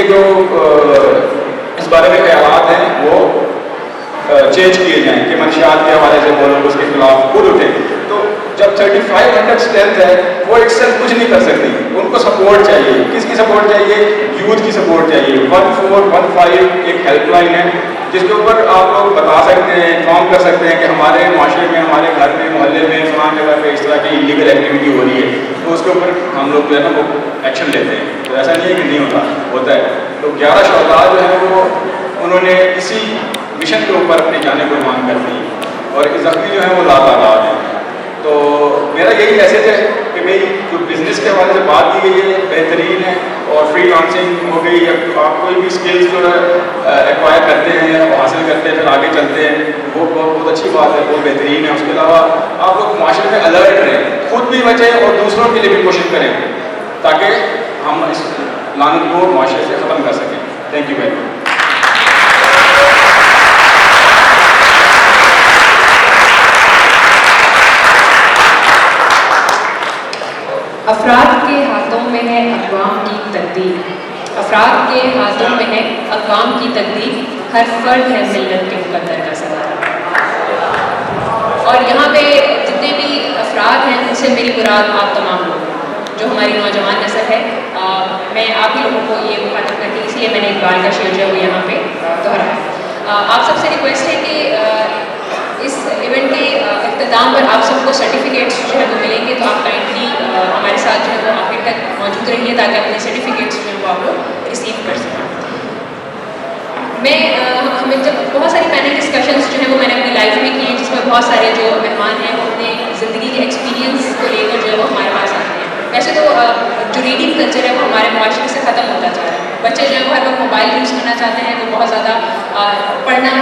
उनके जो इस बारे में ख्यालात हैं वो चेंज किए जाएँ कि मंशियात के हवाले से वो लोग उसके खिलाफ खुद उठें। तो जब 3500 स्ट्रेंथ है वो एकसेल्फ कुछ नहीं कर सकती, उनको सपोर्ट चाहिए। किसकी सपोर्ट चाहिए? यूथ की सपोर्ट चाहिए। 1415 एक हेल्पलाइन है जिसके ऊपर आप लोग बता सकते हैं, इन्फॉर्म कर सकते हैं कि हमारे माशरे में, हमारे घर में, मोहल्ले में, फलां जगह पे इस तरह की इलीगल एक्टिविटी हो रही है, तो उसके ऊपर हम लोग जो है ना वो एक्शन लेते हैं। तो ऐसा नहीं है कि नहीं होता है। तो 11 शहदा जो है वो उन्होंने इसी मिशन के ऊपर अपनी जाने कुर्बान कर दी और जख्मी जो है वो लातादाद हैं। तो मेरा यही मैसेज है कि भाई जो बिज़नेस के हवाले से बात की गई है बेहतरीन है, और फ्रीलांसिंग हो गई या आप कोई भी स्किल्स जो है एक्वायर करते हैं और हासिल करते हैं फिर आगे चलते हैं, वो बहुत अच्छी बात है, बहुत बेहतरीन है। उसके अलावा आप लोग माशरे में अलर्ट रहें, खुद भी बचें और दूसरों के लिए भी कोशिश करें ताकि हम इस लानत को माशरे से ख़त्म कर सकें। Thank you very much. अफराद के हाथों में है अक़वाम की तकदीर, अफराद के हाथों में है अक़वाम की तकदीर, हर फर्द है मिल्लत के मुक़द्दर का सवाल। और यहाँ पे जितने भी अफराद हैं उनसे मेरी मुराद आप तमाम लोग जो हमारी नौजवान नस्ल है, मैं आप ही लोगों को ये मुखातिब करती, इसलिए मैंने इकबाल का शेर जो है वो यहाँ पे दोहराया। आप सबसे रिक्वेस्ट है कि इस इवेंट के इख्तिताम पर आप सबको सर्टिफिकेट्स जो है वो मिलेंगे, तो आप काइंडली हमारे साथ जो है वो आखिर तक मौजूद रहिए ताकि अपने सर्टिफिकेट्स जो है वो आप लोग रिसीव कर सकें। हमें जब बहुत सारी पैनल डिस्कशंस जो है वो मैंने अपनी लाइफ में की हैं, जिसमें बहुत सारे जो मेहमान हैं वो अपने ज़िंदगी के एक्सपीरियंस को लेकर जो है वो हमारे पास आते हैं। वैसे तो जो रीडिंग कल्चर है वो हमारे माशरे से ख़त्म होता जा रहा है। बच्चे जो है वो हर वक्त मोबाइल यूज़ करना चाहते हैं, वो बहुत ज़्यादा पढ़ना,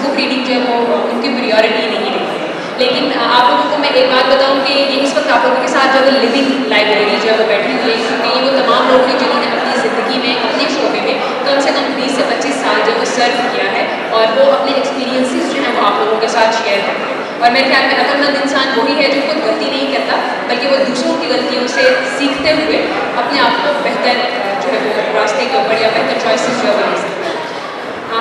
बुक रीडिंग जो है वो उनकी प्रियोरिटी नहीं रही है। लेकिन आप लोगों को मैं एक बात बताऊं कि ये इस वक्त आप लोगों के साथ जो है लिविंग लाइब्रेरी जो है वो बैठी हुई है, क्योंकि ये वो तमाम लोग हैं जिन्होंने अपनी ज़िंदगी में अपने शोबे में कम से कम 20 से 25 साल जो है वो सर्व किया है और वो अपने एक्सपीरियंसेस जो हैं वो आप लोगों के साथ शेयर करते हैं। और मेरे ख्याल में अक्लमंद इंसान वही है जो खुद गलती नहीं करता, बल्कि वो दूसरों की गलतियों से सीखते हुए अपने आप को बेहतर जो है वो रास्ते के ऊपर या बेहतर चॉइसेस जो है वो ले सकता है।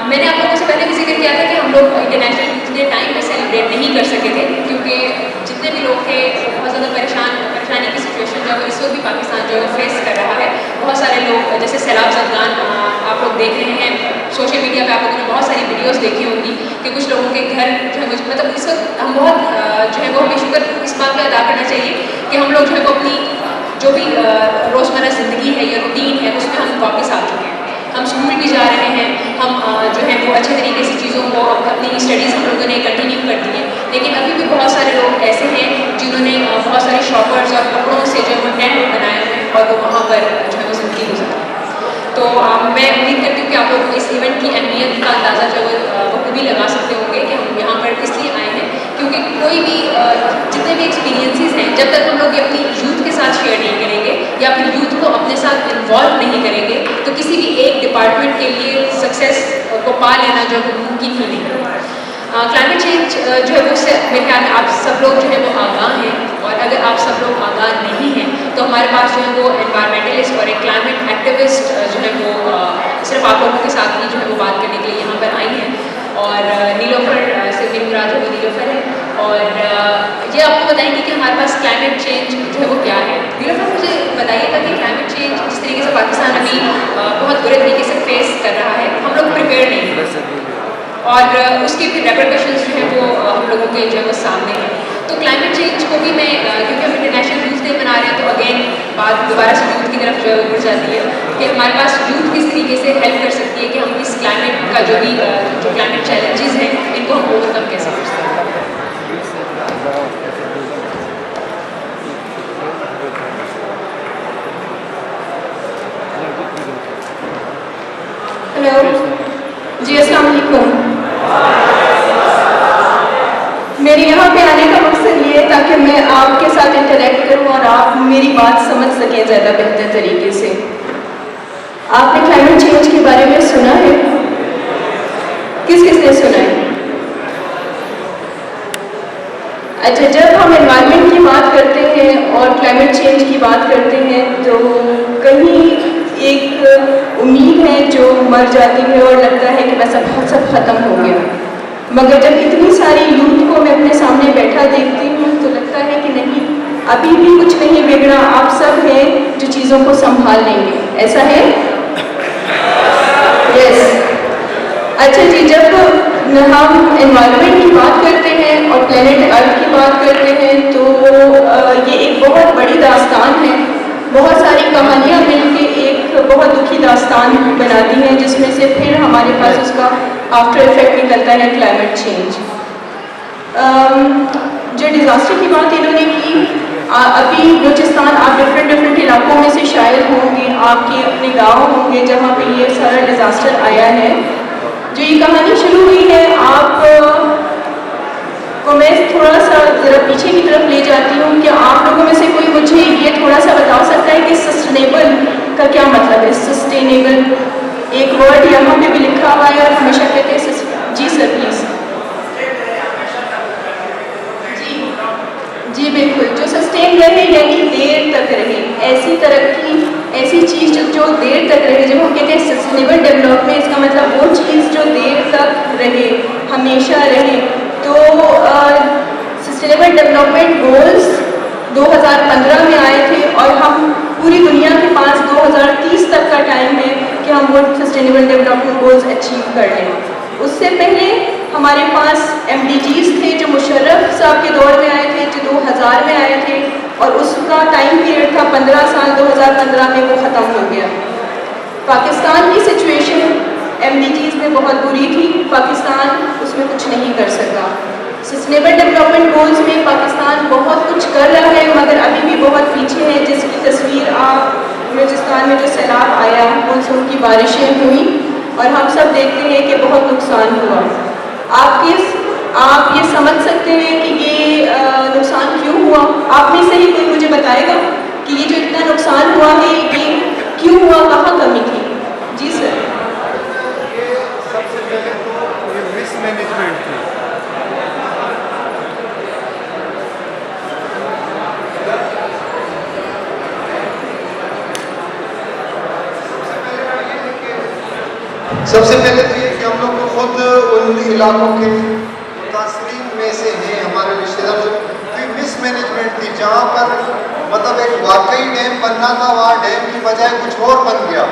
मैंने आप लोगों से पहले भी जिक्र किया था कि हम लोग इंटरनेशनल यूथ डे टाइम पे सेलिब्रेट नहीं कर सके थे, क्योंकि जितने भी लोग थे बहुत ज़्यादा परेशानी की सिचुएशन जो है इस वक्त भी पाकिस्तान जो है फेस कर रहा है। बहुत सारे लोग जैसे सैलाब ज़दगान आप लोग देख रहे हैं सोशल मीडिया पे, आप लोगों ने बहुत सारी वीडियोस देखी होंगी कि कुछ लोगों के घर जो है मतलब इस वक्त हम बहुत जो है वो हमें शुक्र इस बात का अदा करना चाहिए कि हम लोग जो है वो अपनी जो भी रोज़मर्रा ज़िंदगी है या रूटीन है उसमें हम वापस आ चुके हैं। हम स्कूल भी जा रहे हैं, हम जो है वो अच्छे तरीके से चीज़ों को अपनी स्टडीज़ हम लोगों ने कंटिन्यू कर दी है। लेकिन अभी भी बहुत सारे लोग ऐसे हैं जिन्होंने बहुत सारे शॉपर्स और कपड़ों से जो है वो टेंट बनाए हुए हैं और वो वहाँ पर जो है वो ज़िंदगी गुजारते हैं। तो मैं उम्मीद करती हूँ कि आप लोग इस इवेंट की अहमियत का अंदाज़ा जो है वो भी लगा सकते होंगे कि हम यहाँ पर इसलिए आए हैं क्योंकि कोई भी जितने भी एक्सपीरियंसेस हैं जब तक हम लोग ये अपनी यूथ के साथ शेयर नहीं करेंगे या फिर यूथ को अपने साथ इन्वॉल्व नहीं करेंगे तो किसी भी एक डिपार्टमेंट के लिए सक्सेस को पा लेना जो है मुमकिन ही नहीं है। क्लाइमेट चेंज जो है वो उससे मेरे ख्याल में आप सब लोग जो है वो आगाह हैं, और अगर आप सब लोग आगाह नहीं हैं तो हमारे पास जो है वो एनवायरमेंटलिस्ट और एक क्लाइमेट एक्टिविस्ट जो है वो सिर्फ आप लोगों के साथ ही जो है वो बात करने के लिए यहाँ पर आई हैं। और नीलोफर से मेरी मुराद है वो नीलोफर है, और ये आपको बताएंगे कि हमारे पास क्लाइमेट चेंज जो है वो क्या है। नीलोफर मुझे बताइएगा कि क्लाइमेट चेंज जिस तरीके से पाकिस्तान अभी बहुत बुरे तरीके से फेस कर रहा है, हम लोग प्रिपेयर नहीं हैं और उसके फिर रेपरकशंस जो है वो हम लोगों के जो है वो सामने हैं। तो क्लाइमेट चेंज को भी मैं क्योंकि हम इंटरनेशनल यूथ डे मना रहे हैं तो अगेन बात दोबारा से यूथ की तरफ जो है वो उड़ जाती है कि हमारे पास यूथ किस तरीके से हेल्प कर सकती है कि हम इस क्लाइमेट का जो भी जो क्लाइमेट चैलेंजेस हैं इनको हम ओवरकम कैसे कर सकते हैं। हेलो जी, अस्सलाम वालेकुम। मेरे यहाँ पे आने का मकसद ये है ताकि मैं आपके साथ इंटरेक्ट करूँ और आप मेरी बात समझ सकें ज़्यादा बेहतर तरीके से। आपने क्लाइमेट चेंज के बारे में सुना है? किस किस ने सुना है? अच्छा, जब हम एनवायरनमेंट की बात करते हैं और क्लाइमेट चेंज की बात करते हैं तो कहीं एक उम्मीद है जो जो मर जाती है और लगता है कि बस अब सब खत्म हो गया। मगर जब इतनी सारी यूथ को मैं अपने सामने बैठा देखती हूँ तो लगता है कि नहीं, अभी भी कुछ नहीं बिगड़ा, आप सब हैं जो चीज़ों को संभाल लेंगे। ऐसा है? यस। अच्छा जी, जब हम एनवायरनमेंट की बात करते हैं और प्लेनेट अर्थ की बात करते हैं तो ये एक बहुत बड़ी दास्तान है। बहुत सारी कहानियाँ मिलके एक बहुत दुखी दास्तान बनाती हैं, जिसमें से फिर हमारे पास उसका आफ्टर इफेक्ट निकलता है क्लाइमेट चेंज। जो डिज़ास्टर की बात इन्होंने की, अभी बलूचिस्तान, आप डिफरेंट इलाकों में से शायद होंगे, आपके अपने गांव होंगे जहाँ पे ये सारा डिज़ास्टर आया है। जो ये कहानी शुरू हुई है, आप को मैं थोड़ा सा ज़रा पीछे की तरफ ले जाती हूँ। क्या आप लोगों में से कोई मुझे ये थोड़ा सा बता सकता है कि सस्टेनेबल का क्या मतलब है? सस्टेनेबल एक वर्ड यहाँ पे भी लिखा हुआ है और हमेशा कहते हैं जी सर प्लीज़। जी बिल्कुल, जो सस्टेन रहे यानी देर तक रहे, ऐसी तरक्की, ऐसी चीज़ जो देर तक रहे। जब हम कहते हैं सस्टेनेबल डेवलपमेंट, इसका मतलब वो चीज़ जो देर तक रहे, हमेशा रहे। तो सस्टेनेबल डेवलपमेंट गोल्स 2015 में आए थे और हम पूरी दुनिया के पास 2030 तक का टाइम है कि हम वो सस्टेनेबल डेवलपमेंट गोल्स अचीव कर लें। उससे पहले हमारे पास MDGs थे जो मुशर्रफ साहब के दौर में आए थे, जो 2000 में आए थे, और उसका टाइम पीरियड था 15 साल। 2015 में वो ख़त्म हो गया। पाकिस्तान की सिचुएशन MDGs में बहुत बुरी थी, पाकिस्तान उसमें कुछ नहीं कर सका। सस्टेनेबल डेवलपमेंट गोल्स में पाकिस्तान बहुत कुछ कर रहा है मगर अभी भी बहुत पीछे है। जिसकी तस्वीर आप बलूचिस्तान में जो सैलाब आया, मानसून की बारिशें हुई और हम सब देखते हैं कि बहुत नुकसान हुआ। आप ये समझ सकते हैं कि ये नुकसान क्यों हुआ? आप में से ही कोई मुझे बताएगा कि ये जो इतना नुकसान हुआ है ये क्यों हुआ, कहाँ कमी थी? जी सर। सबसे पहले तो ये मिसमैनेजमेंट थी। सबसे पहले तो ये कि हम लोग को खुद उन इलाकों के मुतासरीन में से हैं, हमारे रिश्तेदार, जो मिसमैनेजमेंट थी, जहाँ पर मतलब एक वाकई डैम बनना था, वहाँ डैम की बजाय कुछ और बन गया।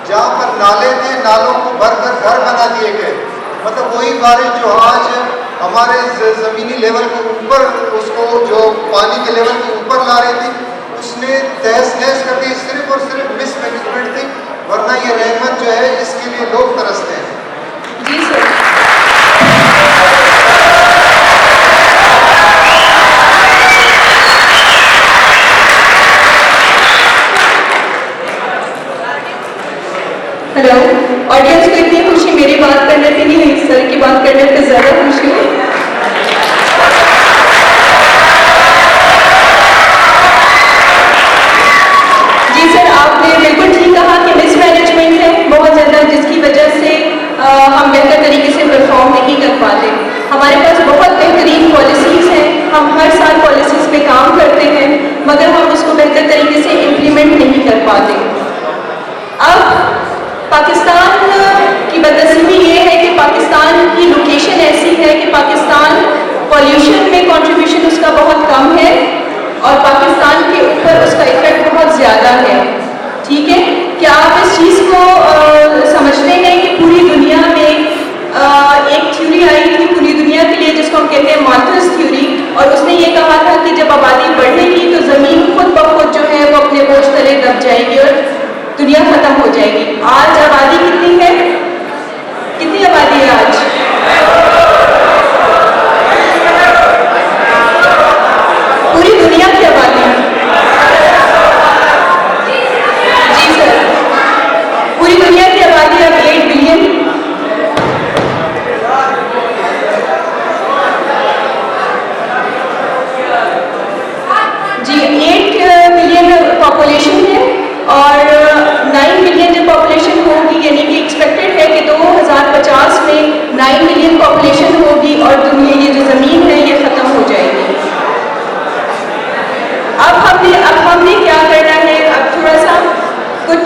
जहाँ पर नाले थे, नालों को भरकर घर बना दिए गए। मतलब वही बारिश जो आज हमारे ज़मीनी लेवल के ऊपर, उसको जो पानी के लेवल के ऊपर ला रही थी, उसने तहस नहस कर दी। सिर्फ और सिर्फ मिसमैनेजमेंट थी, वरना ये रहमत जो है इसके लिए लोग तरसते हैं। जी सर। हेलो ऑडियंस को इतनी खुशी मेरी बात करने पे नहीं है, सर की बात करने पे ज़्यादा खुशी है। जी सर, आपने बिल्कुल ठीक कहा कि मिसमैनेजमेंट है बहुत ज़्यादा, जिसकी वजह से हम बेहतर तरीके से परफॉर्म नहीं कर पाते। हमारे पास बहुत बेहतरीन पॉलिसीज़ हैं, हम हर साल पॉलिसीज़ पे काम करते हैं मगर हम उसको बेहतर तरीके से इम्प्लीमेंट नहीं कर पाते। अब पाकिस्तान की बदनसीबी ये है कि पाकिस्तान की लोकेशन ऐसी है कि पाकिस्तान पॉल्यूशन में कंट्रीब्यूशन उसका बहुत कम है और पाकिस्तान के ऊपर उसका इफेक्ट बहुत ज़्यादा है। ठीक है, क्या आप इस चीज़ को समझते हैं कि पूरी दुनिया में एक थ्योरी आई थी पूरी दुनिया के लिए जिसको हम कहते हैं माल्थस थ्योरी, और उसने ये कहा था कि जब आबादी बढ़ेगी तो ज़मीन खुद ब खुद जो है वो अपने बोझ तले दब जाएगी और दुनिया खत्म हो जाएगी। आज आबादी कितनी है? कितनी आबादी है आज? पूरी दुनिया की आबादी। जी सर, पूरी दुनिया की आबादी अब 8 बिलियन। जी 8 बिलियन पॉपुलेशन है और 9 मिलियन जब पॉपुलेशन होगी, यानी कि एक्सपेक्टेड है कि 2050 में 9 मिलियन पॉपुलेशन होगी और दुनिया ये जो ज़मीन है ये ख़त्म हो जाएगी। अब हमने क्या करना है? अब थोड़ा सा कुछ